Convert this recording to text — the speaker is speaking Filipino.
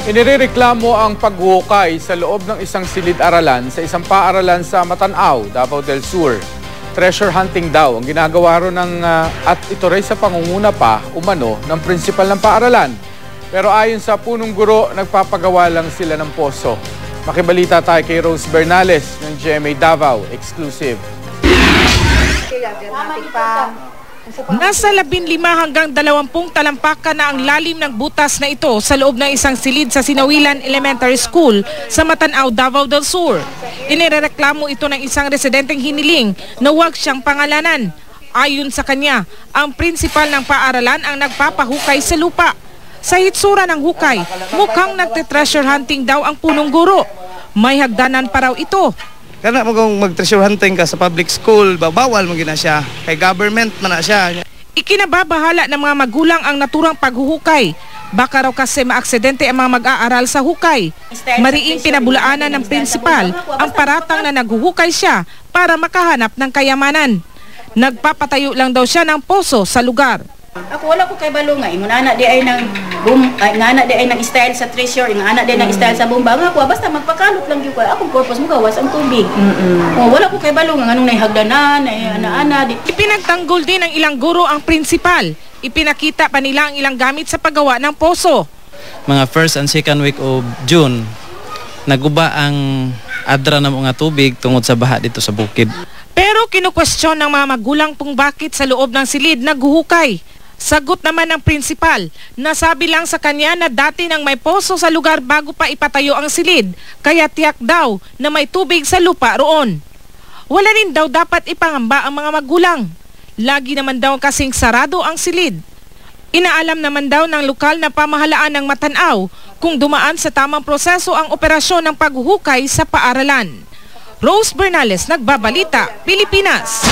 Inirereklamo ang paghuhukay sa loob ng isang silid-aralan sa isang paaralan sa Matanao, Davao del Sur. Treasure hunting daw ang ginagawa ro at ito rin sa pangunguna pa umano ng prinsipal ng paaralan. Pero ayon sa punong guro, nagpapagawa lang sila ng poso. Makibalita tayo kay Rose Bernales ng GMA Davao Exclusive. Nasa 15 hanggang 20 talampakan na ang lalim ng butas na ito sa loob ng isang silid sa Sinawilan Elementary School sa Matanao, Davao del Sur. Inirereklamo ito ng isang residenteng hiniling na huwag siyang pangalanan. Ayon sa kanya, ang prinsipal ng paaralan ang nagpapahukay sa lupa. Sa hitsura ng hukay, mukhang nagte-treasure hunting daw ang punong guro. May hagdanan pa raw ito. Kana mo kung mag-treasure hunting ka sa public school, bawal mo gina siya. Kay government man na siya. Ikinababahala ng mga magulang ang naturang paghuhukay. Baka raw kasi maaksidente ang mga mag-aaral sa hukay. Mariing pinabulaanan ng prinsipal ang paratang na naghuhukay siya para makahanap ng kayamanan. Nagpapatayo lang daw siya ng poso sa lugar. Ako wala ko kay balunga, ingon anak di ay nang anak di ay nang style sa treasure, anak di nang style sa bomba nga ko basta magpakalot lang gyud ko. Akong purpose mo gawas ang tubig. Wala ko kay balunga nganong nay hagdanan, ay ana-ana. Ipinagtanggol din ng ilang guro ang prinsipal. Ipinakita pa nila ang ilang gamit sa paggawa ng poso. Mga first and second week of June, naguba ang adra ng mga tubig tungod sa baha dito sa bukid. Pero kinukwestiyon ng mga magulang kung bakit sa loob ng silid naghuhukay. Sagot naman ng prinsipal, nasabi lang sa kanya na dati nang may poso sa lugar bago pa ipatayo ang silid, kaya tiyak daw na may tubig sa lupa roon. Wala rin daw dapat ipangamba ang mga magulang. Lagi naman daw kasing sarado ang silid. Inaalam naman daw ng lokal na pamahalaan ng Matanao kung dumaan sa tamang proseso ang operasyon ng paghuhukay sa paaralan. Rose Bernales, Nagbabalita, Pilipinas.